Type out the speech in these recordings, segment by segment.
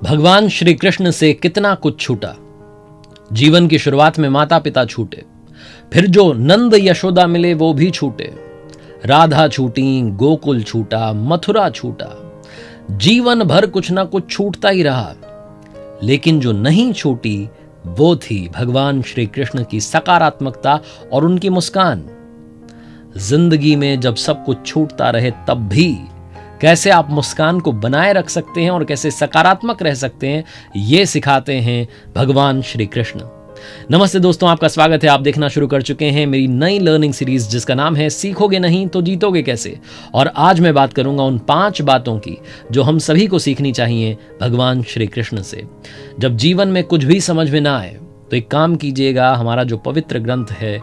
भगवान श्री कृष्ण से कितना कुछ छूटा। जीवन की शुरुआत में माता पिता छूटे, फिर जो नंद यशोदा मिले वो भी छूटे। राधा छूटी, गोकुल छूटा, मथुरा छूटा। जीवन भर कुछ ना कुछ छूटता ही रहा, लेकिन जो नहीं छूटी वो थी भगवान श्री कृष्ण की सकारात्मकता और उनकी मुस्कान। जिंदगी में जब सब कुछ छूटता रहे तब भी कैसे आप मुस्कान को बनाए रख सकते हैं और कैसे सकारात्मक रह सकते हैं, ये सिखाते हैं भगवान श्री कृष्ण। नमस्ते दोस्तों, आपका स्वागत है। आप देखना शुरू कर चुके हैं मेरी नई लर्निंग सीरीज जिसका नाम है सीखोगे नहीं तो जीतोगे कैसे। और आज मैं बात करूंगा उन 5 बातों की जो हम सभी को सीखनी चाहिए भगवान श्री कृष्ण से। जब जीवन में कुछ भी समझ में ना आए तो एक काम कीजिएगा, हमारा जो पवित्र ग्रंथ है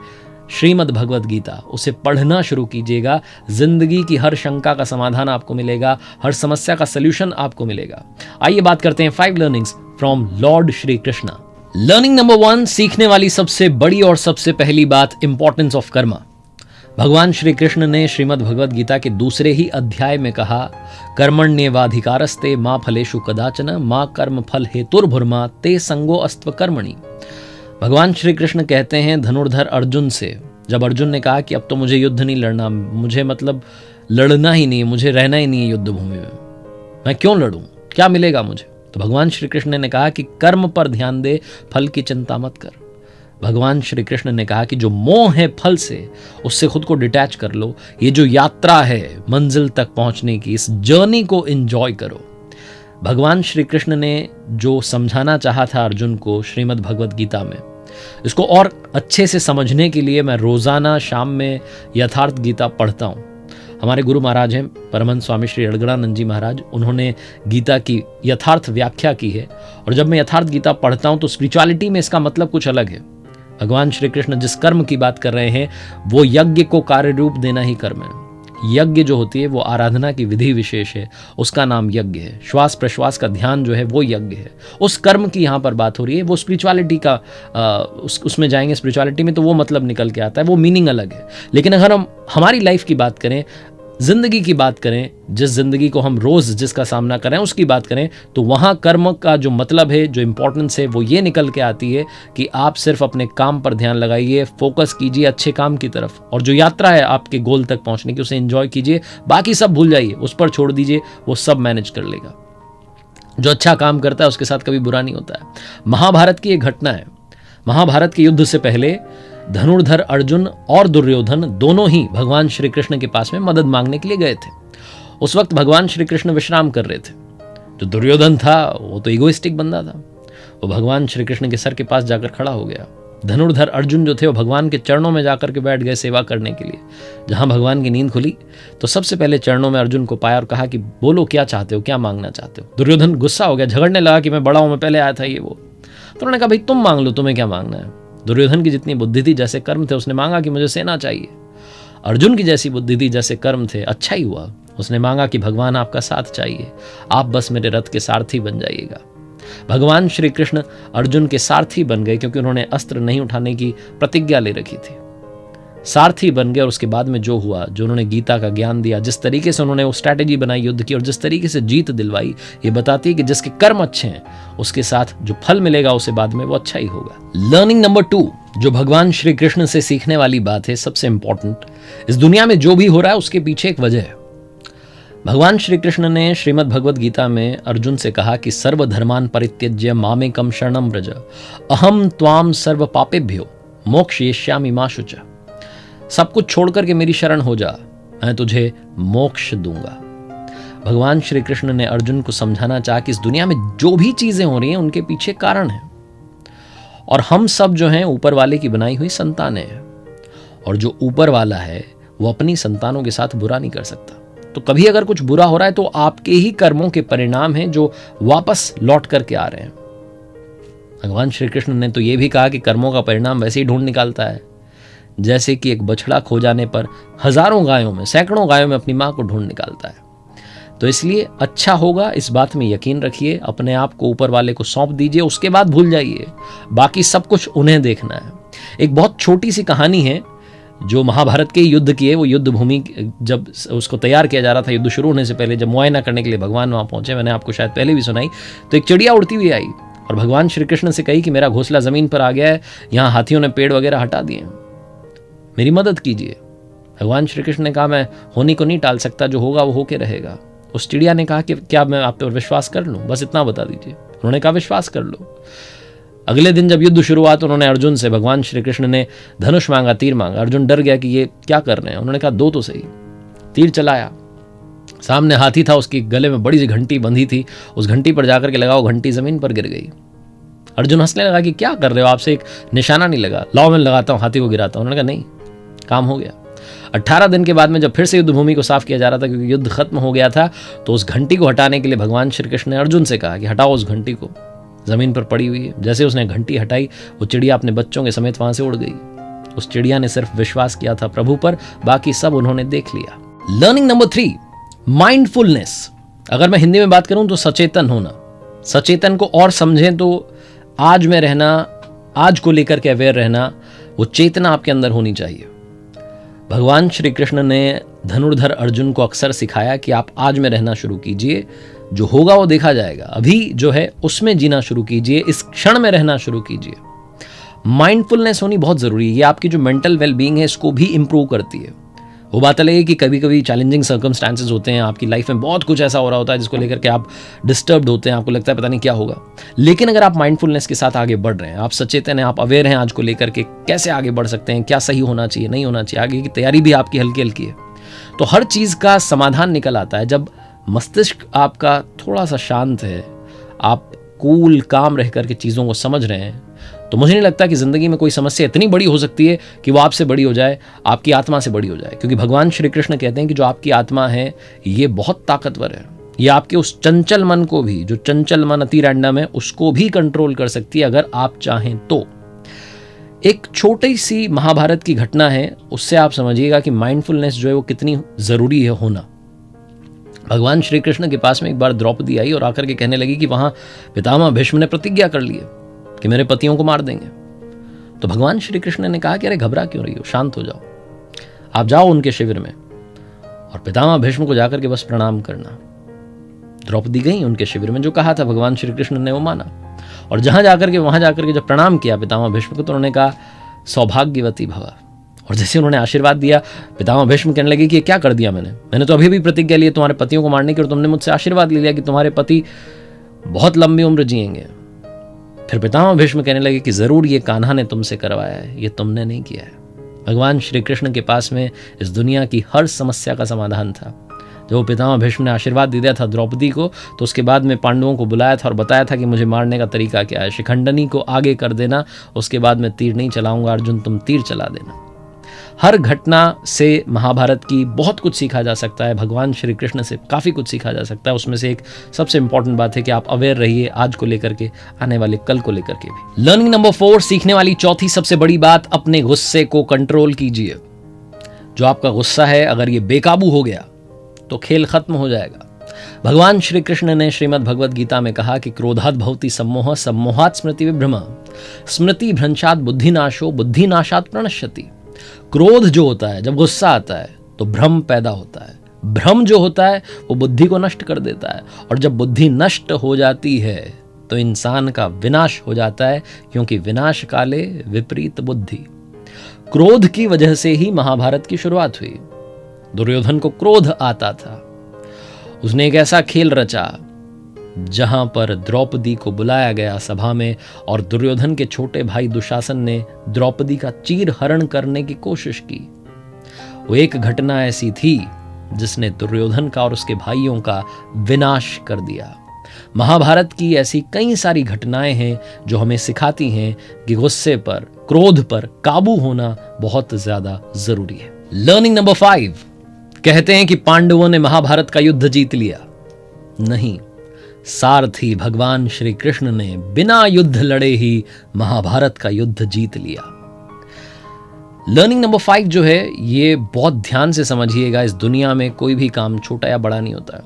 श्रीमद् भगवत गीता, उसे पढ़ना शुरू कीजिएगा। जिंदगी की हर शंका का समाधान आपको मिलेगा, हर समस्या का सलूशन आपको मिलेगा। आइए बात करते हैं 5 learnings from Lord Shri Krishna. Learning number 1, सीखने वाली सबसे बड़ी और सबसे पहली बात, इंपॉर्टेंस ऑफ कर्मा। भगवान श्री कृष्ण ने श्रीमद् भगवत गीता के दूसरे ही अध्याय में कहा, कर्मण्येवाधिकारस्ते मां फलेषु कदाचन मां कर्म फल हेतुर्भुर्मा ते संगो अस्त्व कर्मणि। भगवान श्री कृष्ण कहते हैं धनुर्धर अर्जुन से, जब अर्जुन ने कहा कि अब तो मुझे युद्ध नहीं लड़ना, मुझे मतलब लड़ना ही नहीं, मुझे रहना ही नहीं है युद्ध भूमि में, मैं क्यों लड़ूं, क्या मिलेगा मुझे। तो भगवान श्री कृष्ण ने कहा कि कर्म पर ध्यान दे, फल की चिंता मत कर। भगवान श्री कृष्ण ने कहा कि जो मोह है फल से, उससे खुद को डिटैच कर लो। ये जो यात्रा है मंजिल तक पहुंचने की, इस जर्नी को एंजॉय करो। भगवान श्री कृष्ण ने जो समझाना चाहा था अर्जुन को श्रीमद् भगवत गीता में, इसको और अच्छे से समझने के लिए मैं रोजाना शाम में यथार्थ गीता पढ़ता हूँ। हमारे गुरु महाराज हैं परमहंस स्वामी श्री अड़गड़ानंद जी महाराज, उन्होंने गीता की यथार्थ व्याख्या की है। और जब मैं यथार्थ गीता पढ़ता हूँ तो स्पिरिचुअलिटी में इसका मतलब कुछ अलग है। भगवान श्री कृष्ण जिस कर्म की बात कर रहे हैं वो यज्ञ को कार्य रूप देना ही कर्म है। यज्ञ जो होती है वो आराधना की विधि विशेष है, उसका नाम यज्ञ है। श्वास प्रश्वास का ध्यान जो है वो यज्ञ है। उस कर्म की यहाँ पर बात हो रही है। वो स्पिरिचुअलिटी का उसमें जाएंगे, स्पिरिचुअलिटी में तो वो मतलब निकल के आता है, वो मीनिंग अलग है। लेकिन अगर हम हमारी लाइफ की बात करें, जिंदगी की बात करें, जिस जिंदगी को हम रोज जिसका सामना करें उसकी बात करें, तो वहां कर्म का जो मतलब है, जो इंपॉर्टेंस है, वो ये निकल के आती है कि आप सिर्फ अपने काम पर ध्यान लगाइए, फोकस कीजिए अच्छे काम की तरफ, और जो यात्रा है आपके गोल तक पहुंचने की उसे एंजॉय कीजिए। बाकी सब भूल जाइए, उस पर छोड़ दीजिए, वो सब मैनेज कर लेगा। जो अच्छा काम करता है उसके साथ कभी बुरा नहीं होता है। महाभारत की एक घटना है। महाभारत के युद्ध से पहले धनुर्धर अर्जुन और दुर्योधन दोनों ही भगवान श्री कृष्ण के पास में मदद मांगने के लिए गए थे। उस वक्त भगवान श्री कृष्ण विश्राम कर रहे थे। जो दुर्योधन था वो तो इगोइस्टिक बंदा था, वो भगवान श्री कृष्ण के सर के पास जाकर खड़ा हो गया। धनुर्धर अर्जुन जो थे वो भगवान के चरणों में जाकर के बैठ गए सेवा करने के लिए। जहां भगवान की नींद खुली तो सबसे पहले चरणों में अर्जुन को पाया और कहा कि बोलो क्या चाहते हो, क्या मांगना चाहते हो। दुर्योधन गुस्सा हो गया, झगड़ने लगा कि मैं बड़ा हूं, मैं पहले आया था, ये वो। तो उन्होंने कहा भाई तुम मांग लो, तुम्हें क्या मांगना है। दुर्योधन की जितनी बुद्धि थी, जैसे कर्म थे, उसने मांगा कि मुझे सेना चाहिए। अर्जुन की जैसी बुद्धि थी, जैसे कर्म थे, अच्छा ही हुआ, उसने मांगा कि भगवान आपका साथ चाहिए, आप बस मेरे रथ के सारथी बन जाइएगा। भगवान श्री कृष्ण अर्जुन के सारथी बन गए क्योंकि उन्होंने अस्त्र नहीं उठाने की प्रतिज्ञा ले रखी थी। सारथी बन गए और उसके बाद में जो हुआ, जो उन्होंने गीता का ज्ञान दिया, जिस तरीके से उन्होंने वो स्ट्रैटेजी बनाई युद्ध की और जिस तरीके से जीत दिलवाई, ये बताती है कि जिसके कर्म अच्छे हैं उसके साथ जो फल मिलेगा उसे बाद में वो अच्छा ही होगा। लर्निंग नंबर 2, जो भगवान श्री कृष्ण से सीखने वाली बात है, सबसे इंपॉर्टेंट, इस दुनिया में जो भी हो रहा है उसके पीछे एक वजह है। भगवान श्री कृष्ण ने श्रीमद् भगवत गीता में अर्जुन से कहा कि सर्वधर्मान परित्यज्य मामेकम शरणं व्रज अहम त्वाम सर्व पापेभ्यो मोक्षयिष्यामि मा शुचः। सब कुछ छोड़कर के मेरी शरण हो जा, मैं तुझे मोक्ष दूंगा। भगवान श्री कृष्ण ने अर्जुन को समझाना चाहा कि इस दुनिया में जो भी चीजें हो रही हैं उनके पीछे कारण है, और हम सब जो हैं ऊपर वाले की बनाई हुई संतानें हैं, और जो ऊपर वाला है वो अपनी संतानों के साथ बुरा नहीं कर सकता। तो कभी अगर कुछ बुरा हो रहा है तो आपके ही कर्मों के परिणाम हैं जो वापस लौट करके आ रहे हैं। भगवान श्री कृष्ण ने तो ये भी कहा कि कर्मों का परिणाम वैसे ही ढूंढ निकालता है, जैसे कि एक बछड़ा खो जाने पर हजारों गायों में, सैकड़ों गायों में अपनी मां को ढूंढ निकालता है। तो इसलिए अच्छा होगा, इस बात में यकीन रखिए, अपने आप को ऊपर वाले को सौंप दीजिए, उसके बाद भूल जाइए, बाकी सब कुछ उन्हें देखना है। एक बहुत छोटी सी कहानी है जो महाभारत के युद्ध किए, वो युद्ध भूमि जब उसको तैयार किया जा रहा था, युद्ध शुरू होने से पहले जब मुआयना करने के लिए भगवान वहाँ पहुंचे, मैंने आपको शायद पहले भी सुनाई, तो एक चिड़िया उड़ती हुई आई और भगवान श्री कृष्ण से कही कि मेरा घोंसला ज़मीन पर आ गया है, यहाँ हाथियों ने पेड़ वगैरह हटा दिए, मेरी मदद कीजिए। भगवान श्री कृष्ण ने कहा मैं होनी को नहीं टाल सकता, जो होगा वो होके रहेगा। उस चिड़िया ने कहा कि क्या मैं आप पर विश्वास कर लूँ, बस इतना बता दीजिए। उन्होंने कहा विश्वास कर लो। अगले दिन जब युद्ध शुरू हुआ तो उन्होंने अर्जुन से, भगवान श्री कृष्ण ने धनुष मांगा, तीर मांगा। अर्जुन डर गया कि ये क्या कर रहे हैं। उन्होंने कहा दो तो सही। तीर चलाया, सामने हाथी था, उसकी गले में बड़ी सी घंटी बंधी थी, उस घंटी पर जाकर के लगाओ, घंटी जमीन पर गिर गई। अर्जुन हंसने लगा कि क्या कर रहे हो, आपसे एक निशाना नहीं लगा, लाओ मैं लगाता हूँ, हाथी को गिराता हूँ। उन्होंने कहा नहीं, काम हो गया। 18 दिन के बाद में जब फिर से युद्ध भूमि को साफ किया जा रहा था, क्योंकि युद्ध खत्म हो गया था, तो उस घंटी को हटाने के लिए भगवान श्री कृष्ण ने अर्जुन से कहा कि हटाओ उस घंटी को, जमीन पर पड़ी हुई है। जैसे उसने घंटी हटाई, वो चिड़िया अपने बच्चों के समेत वहां से उड़ गई। उस चिड़िया ने सिर्फ विश्वास किया था प्रभु पर, बाकी सब उन्होंने देख लिया। Learning number 3, mindfulness. अगर मैं हिंदी में बात करूं तो सचेतन होना। सचेतन को और समझें तो आज में रहना, आज को लेकर के अवेयर रहना, वो चेतना आपके अंदर होनी चाहिए। भगवान श्री कृष्ण ने धनुर्धर अर्जुन को अक्सर सिखाया कि आप आज में रहना शुरू कीजिए, जो होगा वो देखा जाएगा, अभी जो है उसमें जीना शुरू कीजिए, इस क्षण में रहना शुरू कीजिए। माइंडफुलनेस होनी बहुत जरूरी है, ये आपकी जो मेंटल वेलबींग है इसको भी इंप्रूव करती है। वो बात अलग है कि कभी कभी चैलेंजिंग सर्कमस्टांसेस होते हैं, आपकी लाइफ में बहुत कुछ ऐसा हो रहा होता है जिसको लेकर के आप डिस्टर्ब्ड होते हैं, आपको लगता है पता नहीं क्या होगा। लेकिन अगर आप माइंडफुलनेस के साथ आगे बढ़ रहे हैं, आप सचेतन हैं, आप अवेयर हैं आज को लेकर के कैसे आगे बढ़ सकते हैं, क्या सही होना चाहिए, नहीं होना चाहिए, आगे की तैयारी भी आपकी हल्की हल्की है, तो हर चीज़ का समाधान निकल आता है। जब मस्तिष्क आपका थोड़ा सा शांत है, आप कूल काम रह करके चीज़ों को समझ रहे हैं, तो मुझे नहीं लगता कि ज़िंदगी में कोई समस्या इतनी बड़ी हो सकती है कि वो आपसे बड़ी हो जाए, आपकी आत्मा से बड़ी हो जाए। क्योंकि भगवान श्री कृष्ण कहते हैं कि जो आपकी आत्मा है ये बहुत ताकतवर है, ये आपके उस चंचल मन को भी, जो चंचल मन अति रैंडम है, उसको भी कंट्रोल कर सकती है अगर आप चाहें तो। एक छोटी सी महाभारत की घटना है, उससे आप समझिएगा कि माइंडफुलनेस जो है वो कितनी ज़रूरी है होना। भगवान श्री कृष्ण के पास में एक बार द्रौपदी आई और आकर के कहने लगी कि वहाँ पितामह भीष्म ने प्रतिज्ञा कर ली है कि मेरे पतियों को मार देंगे। तो भगवान श्री कृष्ण ने कहा कि अरे घबरा क्यों रही हो, शांत हो जाओ, आप जाओ उनके शिविर में और पितामह भीष्म को जाकर के बस प्रणाम करना। द्रौपदी गई उनके शिविर में, जो कहा था भगवान श्री कृष्ण ने वो माना, और वहां जाकर के जब प्रणाम किया पितामह भीष्म को, तो उन्होंने कहा सौभाग्यवती भव। और जैसे उन्होंने आशीर्वाद दिया, पितामह भीष्म कहने लगे कि ये क्या कर दिया मैंने तो अभी भी प्रतिज्ञा ली तुम्हारे पतियों को मारने की, और तुमने मुझसे आशीर्वाद ले लिया कि तुम्हारे पति बहुत लंबी उम्र जिएंगे। फिर पितामह भीष्म कहने लगे कि जरूर ये कान्हा ने तुमसे करवाया है, ये तुमने नहीं किया है। भगवान श्री कृष्ण के पास में इस दुनिया की हर समस्या का समाधान था। जब पितामह भीष्म ने आशीर्वाद दे दिया था द्रौपदी को, तो उसके बाद में पांडवों को बुलाया था और बताया था कि मुझे मारने का तरीका क्या है, शिखंडनी को आगे कर देना, उसके बाद मैं तीर नहीं चलाऊंगा, अर्जुन तुम तीर चला देना। हर घटना से महाभारत की बहुत कुछ सीखा जा सकता है, भगवान श्री कृष्ण से काफ़ी कुछ सीखा जा सकता है। उसमें से एक सबसे इंपॉर्टेंट बात है कि आप अवेयर रहिए आज को लेकर के, आने वाले कल को लेकर के भी। लर्निंग नंबर 4, सीखने वाली चौथी सबसे बड़ी बात, अपने गुस्से को कंट्रोल कीजिए। जो आपका गुस्सा है अगर ये बेकाबू हो गया तो खेल खत्म हो जाएगा। भगवान श्री कृष्ण ने श्रीमद् भगवद गीता में कहा कि क्रोधात् भवति सम्मोहः, सम्मोहात् स्मृति विभ्रमः, स्मृति भ्रंशात् बुद्धिनाशो, बुद्धिनाशात् प्रणश्यति। क्रोध जो होता है, जब गुस्सा आता है तो भ्रम पैदा होता है, भ्रम जो होता है वो बुद्धि को नष्ट कर देता है, और जब बुद्धि नष्ट हो जाती है तो इंसान का विनाश हो जाता है, क्योंकि विनाश काले विपरीत बुद्धि। क्रोध की वजह से ही महाभारत की शुरुआत हुई। दुर्योधन को क्रोध आता था, उसने एक ऐसा खेल रचा जहां पर द्रौपदी को बुलाया गया सभा में, और दुर्योधन के छोटे भाई दुशासन ने द्रौपदी का चीर हरण करने की कोशिश की। वो एक घटना ऐसी थी जिसने दुर्योधन का और उसके भाइयों का विनाश कर दिया। महाभारत की ऐसी कई सारी घटनाएं हैं जो हमें सिखाती हैं कि गुस्से पर, क्रोध पर काबू होना बहुत ज्यादा जरूरी है। लर्निंग नंबर 5, कहते हैं कि पांडवों ने महाभारत का युद्ध जीत लिया। नहीं, सारथी भगवान श्री कृष्ण ने बिना युद्ध लड़े ही महाभारत का युद्ध जीत लिया। लर्निंग नंबर 5 जो है, ये बहुत ध्यान से समझिएगा। इस दुनिया में कोई भी काम छोटा या बड़ा नहीं होता है,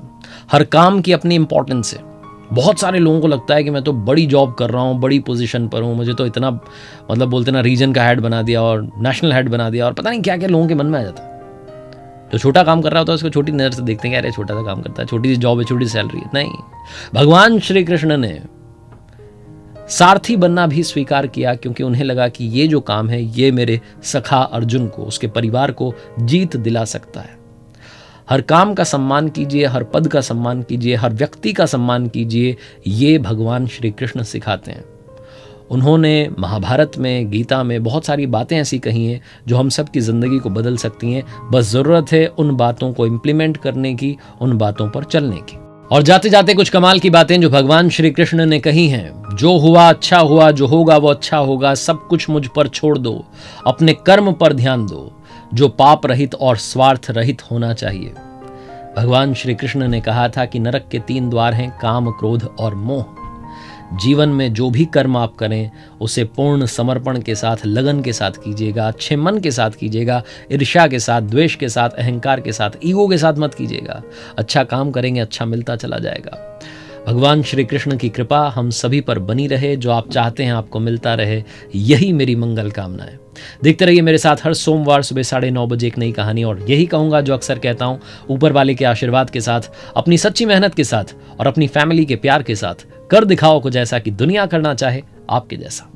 हर काम की अपनी इंपॉर्टेंस है। बहुत सारे लोगों को लगता है कि मैं तो बड़ी जॉब कर रहा हूँ, बड़ी पोजीशन पर हूँ, मुझे तो इतना मतलब बोलते ना रीजन का हेड बना दिया और नेशनल हेड बना दिया और पता नहीं क्या क्या लोगों के मन में आ जाता है। जो छोटा काम कर रहा होता है उसको छोटी नज़र से देखते हैं कि अरे छोटा सा काम करता है, छोटी सी जॉब है, छोटी सैलरी है। नहीं, भगवान श्री कृष्ण ने सारथी बनना भी स्वीकार किया क्योंकि उन्हें लगा कि ये जो काम है ये मेरे सखा अर्जुन को, उसके परिवार को जीत दिला सकता है। हर काम का सम्मान कीजिए, हर पद का सम्मान कीजिए, हर व्यक्ति का सम्मान कीजिए, ये भगवान श्री कृष्ण सिखाते हैं। उन्होंने महाभारत में, गीता में बहुत सारी बातें ऐसी कही हैं जो हम सब की ज़िंदगी को बदल सकती हैं। बस ज़रूरत है उन बातों को इम्प्लीमेंट करने की, उन बातों पर चलने की। और जाते जाते कुछ कमाल की बातें जो भगवान श्री कृष्ण ने कही हैं। जो हुआ अच्छा हुआ, जो होगा वो अच्छा होगा, सब कुछ मुझ पर छोड़ दो, अपने कर्म पर ध्यान दो, जो पाप रहित और स्वार्थ रहित होना चाहिए। भगवान श्री कृष्ण ने कहा था कि नरक के 3 द्वार हैं, काम, क्रोध और मोह। जीवन में जो भी कर्म आप करें उसे पूर्ण समर्पण के साथ, लगन के साथ कीजिएगा, अच्छे मन के साथ कीजिएगा, ईर्ष्या के साथ, द्वेष के साथ, अहंकार के साथ, ईगो के साथ मत कीजिएगा। अच्छा काम करेंगे, अच्छा मिलता चला जाएगा। भगवान श्री कृष्ण की कृपा हम सभी पर बनी रहे, जो आप चाहते हैं आपको मिलता रहे, यही मेरी मंगल कामना है। देखते रहिए मेरे साथ हर सोमवार सुबह 9:30 बजे एक नई कहानी, और यही कहूंगा जो अक्सर कहता हूं, ऊपर वाले के आशीर्वाद के साथ, अपनी सच्ची मेहनत के साथ और अपनी फैमिली के प्यार के साथ कर दिखाओ कुछ ऐसा कि दुनिया करना चाहे आपके जैसा।